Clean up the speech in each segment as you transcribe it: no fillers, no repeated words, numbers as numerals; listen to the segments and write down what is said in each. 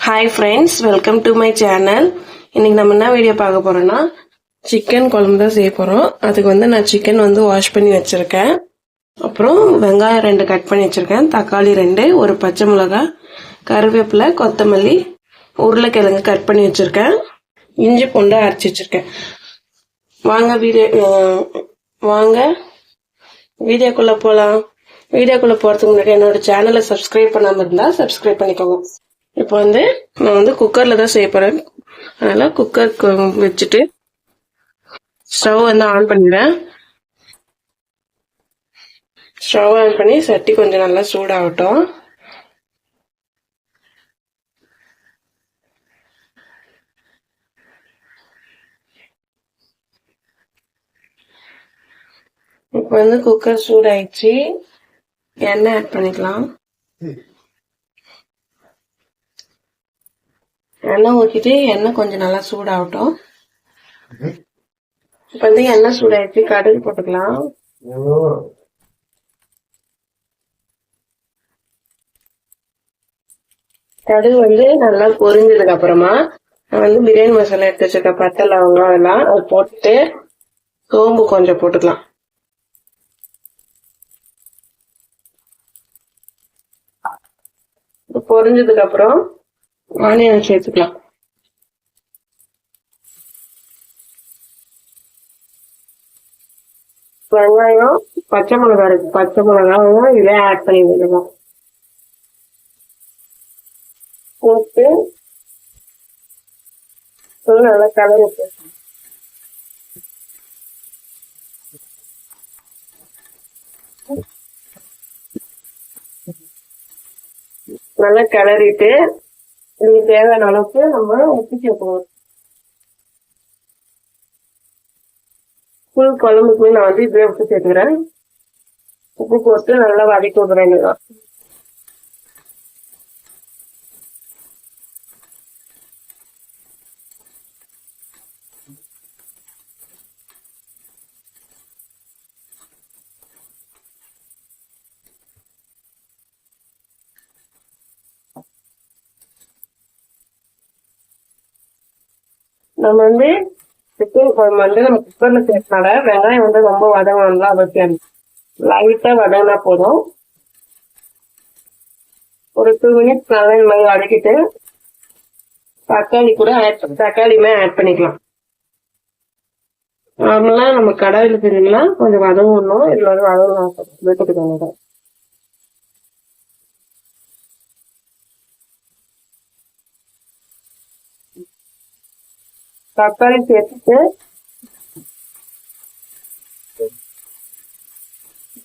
Hi friends, welcome to my channel. இன்னைக்கு நம்ம என்ன வீடியோ பார்க்க போறோம்னா சிக்கன் குழம்பு தான் செய்ய போறோம். அதுக்கு நான் சிக்கன் வாஷ் பண்ணி வச்சிருக்கேன். அப்புறம் வெங்காயம் 2 கட் பண்ணி வச்சிருக்கேன், தக்காளி 2, ஒரு பச்சை மிளகாய், கருவேப்பிலை, கொத்தமல்லி, உருளைக்கிழங்கு கட் பண்ணி வச்சிருக்கேன், இஞ்சி பூண்டு அரைச்சி வச்சிருக்கேன். வாங்க வீடியோக்குள்ள போலாம். வீடியோக்குள்ள போறதுக்கு முன்னாடி என்னோட சேனலை சப்ஸ்கிரைப் பண்ணாம இருந்தா சப்ஸ்கிரைப் பண்ணிக்கோங்க. இப்போ நான் குக்கர்ல தான் செய்ய போறேன். அதனால குக்கருக்கு வச்சுட்டு ஸ்டவ் ஆன் பண்ணிடுறேன். ஸ்டவ் ஆன் பண்ணி சட்டி கொஞ்சம் நல்லா சூடாகட்டும். இப்போ குக்கர் சூடாயிடுச்சு. எண்ணெய் ஆட் பண்ணிக்கலாம். எண்ணெய் ஊற்றிட்டு எண்ணெய் கொஞ்சம் நல்லா சூடாகட்டும். இப்போ எண்ணெய் சூடாயிடுச்சு, கடுகு போட்டுக்கலாம். கடுகு நல்லா பொரிஞ்சதுக்கு அப்புறமா நான் பிரியாணி மசாலா எடுத்து வச்சிருக்க பட்டை லவங்கம் எல்லாம் அது போட்டுட்டு சோம்பு கொஞ்சம் போட்டுக்கலாம். பொரிஞ்சதுக்கு அப்புறம் ஆனியன் சேர்த்துக்கலாம். வெங்காயம், பச்சை மிளகாய் இருக்கு, பச்சை மிளகாயும் இதே ஆட் பண்ணி விட்டுக்கலாம். போட்டு நல்லா கலர் நல்லா கிளறிட்டு இதுக்கு தேவையான அளவுக்கு நம்ம உப்பு சேர்க்கணும். புல் குழம்புக்குமே நான் இதுல உப்பு சேர்த்துக்கிறேன். உப்பு போட்டு நல்லா வதக்கி விடுறேன். நம்ம சிக்கன் குழம்பு நம்ம குக்கர்ல சேர்த்தனால வெங்காயம் ரொம்ப வதங்கணும்லாம் அவசியம். லைட்டா வதங்கினா போதும். ஒரு 2 மினிட்ஸ் நல்லா இந்த மாதிரி வதக்கிட்டு தக்காளியுமே ஆட் பண்ணிக்கலாம். நார்மலா நம்ம கடாயில செஞ்சோம்னா கொஞ்சம் வதங்கணும். இதுல வதங்கணும். தக்காளி சேர்த்துட்டு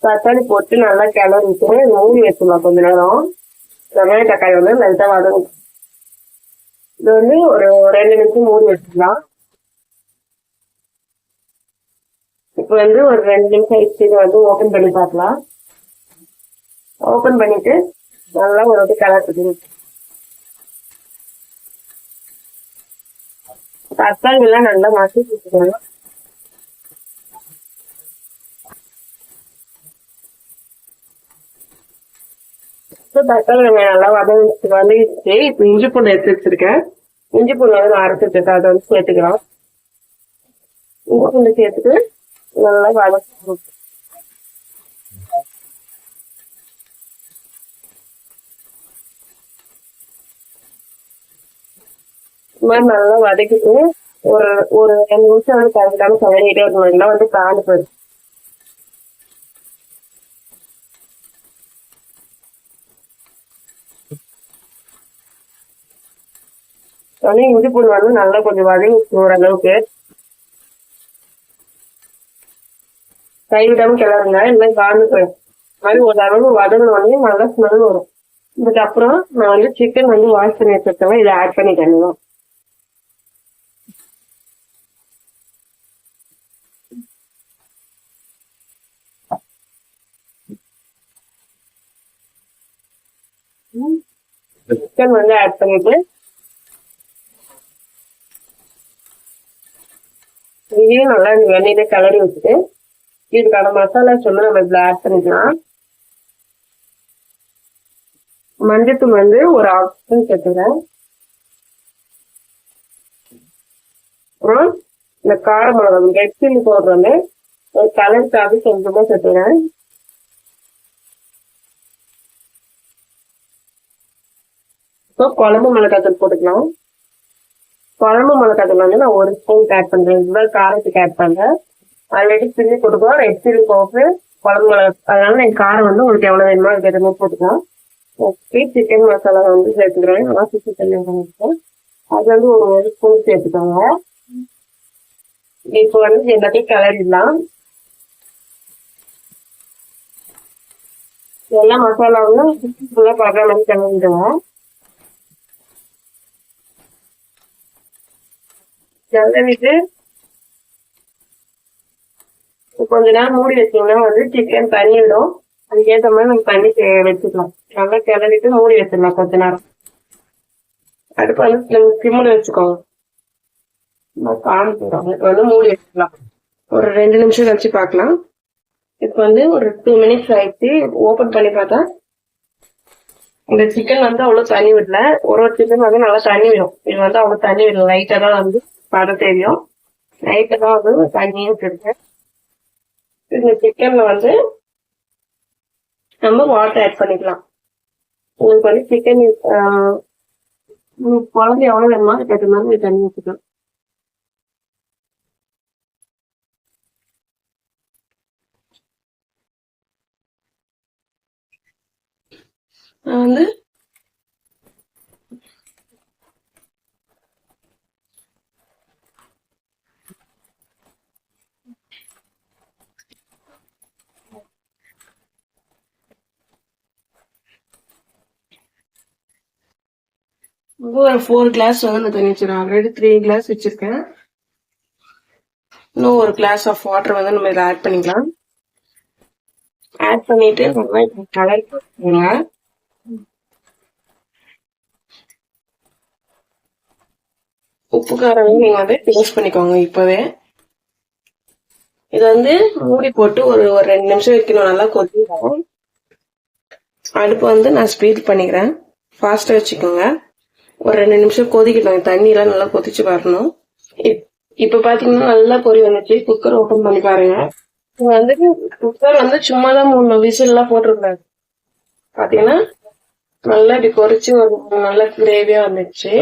தக்காளி போட்டு நல்லா கிளறிட்டு மூடி வச்சிடலாம் கொஞ்ச நேரம். வெங்காய தக்காளி லைட்டா வதங்கும். இது ஒரு 2 நிமிஷம் மூடி வச்சுக்கலாம். இப்போ ஒரு 2 நிமிஷம் ஆயிடுச்சு. இது ஓபன் பண்ணி பார்க்கலாம். ஓபன் பண்ணிட்டு நல்லா ஒரு வாட்டி கிளறிட்டு தக்காளி எல்லாம் நல்லா மசிச்சு வச்சுக்கணும். தக்காளி நல்லா வதங்கிச்சு. இப்ப இஞ்சி பூண்டு எடுத்து வச்சிருக்கேன். இஞ்சி பூண்டு நான் அரைச்சு வச்சிருக்கேன், அதை சேர்த்துக்கலாம். இஞ்சி பூண்டு சேர்த்துட்டு நல்லா வதக்கி இந்த மாதிரி நல்லா வதக்கிட்டு ஒரு 2 நிமிஷம் கலந்துக்காம சமைக்கிட்டே இருக்கணும். காண்டு போயிடும். இஞ்சி பூண்டு நல்லா கொஞ்சம் வதங்கி ஓரளவுக்கு கைவிடாம கிளறுங்க. இந்த மாதிரி காண்டு போயிடும். மாதிரி ஒரு அளவு வதங்கினோடனே நல்லா ஸ்மெல் வரும். இதுக்கப்புறம் நான் சிக்கன் வாஷ் பண்ணி வச்சிருக்கேன், இதை ஆட் பண்ணிக்கணும். சிக்கன் ஆட் பண்ணிட்டு இதையும் நல்லா இந்த வெண்ணெயில கிளறி வச்சுட்டு இதுக்கான மசாலா நம்ம இதுல ஆட் பண்ணிக்கலாம். மஞ்சத்தூள் ஒரு 1/2 ஸ்பூன் சேர்த்துக்கிறேன். அப்புறம் இந்த கார மிளகா ரெட் சில்லி பவுடர் வந்து ஒரு கலருக்காக கொஞ்சமா சேர்த்துக்கிறேன். இப்போ குழம்பு மிளகாத்தூள் போட்டுக்கலாம். குழம்பு மிளகாத்தூள் வந்து நான் 1 ஸ்பூன் ஆட் பண்றேன். இதுதான் காரத்துக்கு ஆட் பண்றேன். ஆல்ரெடி சில்லி போட்டுக்கலாம், ரெட் சில்லி பவுடர், குழம்பு மிளகா. அதனால என் காரம் வந்து உங்களுக்கு எவ்வளவு வேணுமோ அதுக்கு எதுவுமே போட்டுக்கலாம். ஓகே, சிக்கன் மசாலா வந்து சேர்த்துக்கிறேன். நல்லா சிக்கன் அது வந்து ஒரு 1 ஸ்பூன் சேர்த்துக்கோங்க. இப்போ வந்து எல்லாத்தையும் கிளறிடலாம். எல்லா மசாலாவும் ஃபுல்லா படுற மாதிரி கிளறிடுங்க. கிளறிட்டு கொஞ்ச நேரம் மூடி வச்சீங்கன்னா வந்து சிக்கன் தண்ணி விடும். அதுக்கேற்ற மாதிரி நம்ம தண்ணி வச்சுக்கலாம். நல்லா கிளறிட்டு மூடி வச்சிடலாம் கொஞ்ச நேரம். அடுப்பு வந்து சிம்மில் வச்சுக்கோங்க. காமிக்கிறோம். இப்போ வந்து மூடி வச்சுக்கலாம். ஒரு 2 நிமிஷம் கழிச்சு பார்க்கலாம். இப்போ வந்து ஒரு 2 மினிட்ஸ் ஆயிடுச்சு. ஓபன் பண்ணி பார்த்தா இந்த சிக்கன் வந்து அவ்வளவு தண்ணி விடல. ஒரு சிக்கன் வந்து நல்லா தண்ணி விடும். இது வந்து அவ்வளவு தண்ணி விடல. லைட்டா தான் வந்து படம் தெரியும். லைட்டா தான் வந்து தண்ணியும் விட்டுருக்கேன். இந்த சிக்கன்ல வந்து நம்ம வாட்டர் ஆட் பண்ணிக்கலாம். உங்களுக்கு வந்து சிக்கன் குழம்பு எவ்வளவு வேணுமோ அதுக்கு ஏற்ற மாதிரி தண்ணி வச்சுக்கலாம். நான் வந்து ஒரு 4 கிளாஸ் வந்து நான் தண்ணி வச்சிருக்கேன். ஆல்ரெடி 3 கிளாஸ் வச்சிருக்கேன். இன்னும் ஒரு கிளாஸ் ஆஃப் வாட்டர் வந்து நம்ம இதில் ஆட் பண்ணிக்கலாம். ஆட் பண்ணிட்டு நல்லா கலர் போட்டுருங்க. உப்பு காரம் நீங்க வந்து டேஸ்ட் பண்ணிக்கோங்க இப்பவே. இது வந்து மூடி போட்டு ஒரு 2 நிமிஷம் வைக்கணும். நல்லா கொதிக்கும். அடுப்பு வந்து நான் ஸ்பீட் பண்ணிக்கிறேன். ஃபாஸ்டா வச்சுக்கோங்க. ஒரு 2 நிமிஷம் கொதிக்கணும். தண்ணி எல்லாம் நல்லா கொதிச்சு வரணும். இப்ப பாத்தீங்கன்னா நல்லா பொறி வந்துச்சு. குக்கர் ஓபன் பண்ணி பாருங்க. வந்து குக்கர் வந்து சும்மாதான் 3 விசில் எல்லாம் போட்டிருக்காரு. பாத்தீங்கன்னா நல்லா இப்படி பொரிச்சு ஒரு நல்ல கிரேவியா வந்துச்சு.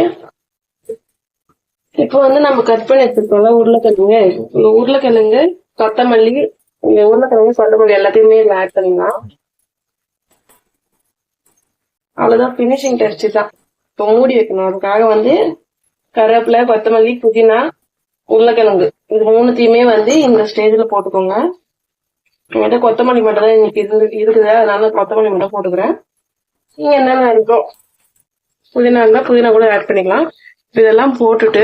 இப்போ வந்து நம்ம கட் பண்ணி வச்சிருக்கோம்ல உருளைக்கிழங்கு, கொத்தமல்லி, உருளைக்கிழங்கு, கொத்தமல்லி எல்லாத்தையுமே ஆட் பண்ணிக்கலாம். அவ்வளவுதான், பினிஷிங் டச் தான். இப்போ மூடி வைக்கணும். அதுக்காக வந்து கருவேப்பிலை, கொத்தமல்லி, புதினா, உருளைக்கிழங்கு இது 3த்தையுமே வந்து இந்த ஸ்டேஜ்ல போட்டுக்கோங்க. என்கிட்ட கொத்தமல்லி மட்டும் தான் இன்னைக்கு இருக்குது. அதனால கொத்தமல்லி மட்டும் போட்டுக்கிறேன். நீங்க என்னென்ன இருக்கோ புதினா இருந்தா புதினா கூட ஆட் பண்ணிக்கலாம். இதெல்லாம் போட்டுட்டு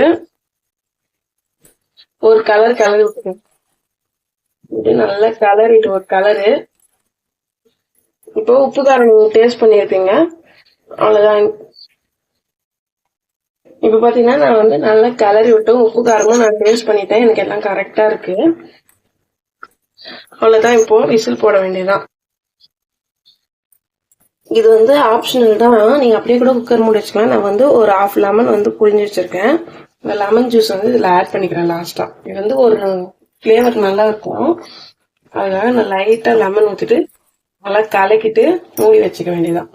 ஒரு கலர் கிளறி விட்டுருங்க. இது நல்லா கலரிட்டு ஒரு கலரு. இப்போ உப்பு காரம் நீங்க டேஸ்ட் பண்ணிருப்பீங்க. அவ்வளவுதான். இப்ப பாத்தீங்கன்னா நான் வந்து நல்லா கிளறி விட்டோம். உப்பு காரமும் நான் டேஸ்ட் பண்ணிட்டேன். எனக்கு எல்லாம் கரெக்டா இருக்கு. அவ்வளவுதான். இப்போ விசில் போட வேண்டியதுதான். இது வந்து ஆப்ஷனல் தான். நீங்க அப்படியே கூட குக்கர் மூடி வச்சுக்கலாம். நான் வந்து ஒரு 1/2 லெமன் வந்து புழிஞ்சு வச்சிருக்கேன். இந்த லெமன் ஜூஸ் வந்து இதுல ஆட் பண்ணிக்கிறேன் லாஸ்டா. இது வந்து ஒரு ஃபிளேவர் நல்லா இருக்கும். அதுக்காக நான் லைட்டா லெமன் ஊத்திட்டு நல்லா கலக்கிட்டு மூடி வச்சுக்க வேண்டியதான்.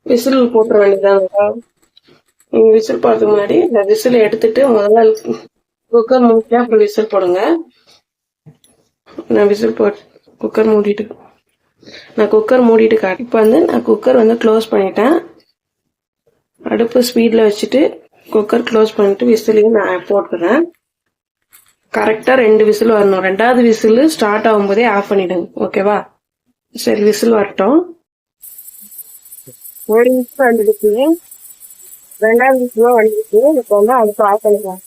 விசில் போட்டுற வேண்டியதான். நீங்க விசில் போடுறதுக்கு முன்னாடி இந்த விசில் எடுத்துட்டு முதல்ல குக்கர் மூடிட்டு அப்புறம் விசில் போடுங்க. நான் விசில் போட்டு குக்கர் மூடிட்டு காட்டு. இப்போ வந்து நான் குக்கர் வந்து க்ளோஸ் பண்ணிட்டேன். அடுப்பு ஸ்பீட்ல வச்சுட்டு குக்கர் க்ளோஸ் பண்ணிட்டு விசிலையும் நான் போட்டுறேன். கரெக்டா 2 விசில் வரணும். 2வது விசில் ஸ்டார்ட் ஆகும் போதே ஆஃப் பண்ணிடுங்க. ஓகேவா? சரி, விசில் வரட்டும். 1 விசில் வந்துடுச்சு. 2வது விசிலும் வந்துடுச்சு. இப்போ வந்து அடுப்பு ஆஃப் பண்ணிக்கலாம்.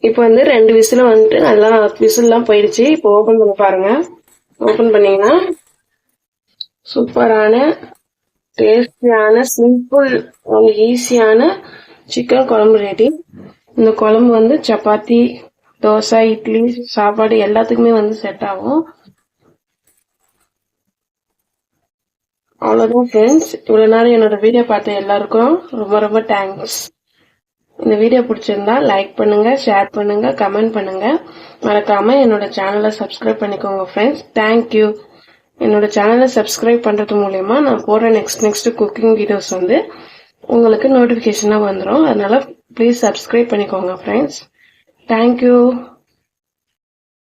இப்போ வந்து 2 விசிலும் வந்துட்டு நல்லா விசில்லாம் போயிடுச்சு. இப்போ ஓபன் பண்ணி பாருங்க. ஓபன் பண்ணீங்கன்னா சூப்பரான டேஸ்டியான சிம்பிள் ஈஸியான சிக்கன் குழம்பு ரெடி. இந்த குழம்பு வந்து சப்பாத்தி, தோசை, இட்லி, சாப்பாடு எல்லாத்துக்குமே வந்து செட் ஆகும். அவ்வளவு அவ்வளவுதான் ஃப்ரெண்ட்ஸ். இவ்வளவு நேரம் என்னோட வீடியோ பார்த்த எல்லாருக்கும் ரொம்ப ரொம்ப தேங்க்ஸ். இந்த வீடியோ பிடிச்சிருந்தா லைக் பண்ணுங்க, ஷேர் பண்ணுங்க, கமெண்ட் பண்ணுங்க. மறக்காம என்னோட சேனலை சப்ஸ்கிரைப் பண்ணிக்கோங்க ஃப்ரெண்ட்ஸ். தேங்க்யூ. என்னோட சேனலை சப்ஸ்கிரைப் பண்றது மூலயமா நான் போடுற நெக்ஸ்ட் குக்கிங் வீடியோஸ் வந்து உங்களுக்கு நோட்டிபிகேஷனா வந்துடும். அதனால ப்ளீஸ் சப்ஸ்கிரைப் பண்ணிக்கோங்க ஃப்ரெண்ட்ஸ். தேங்க்யூ.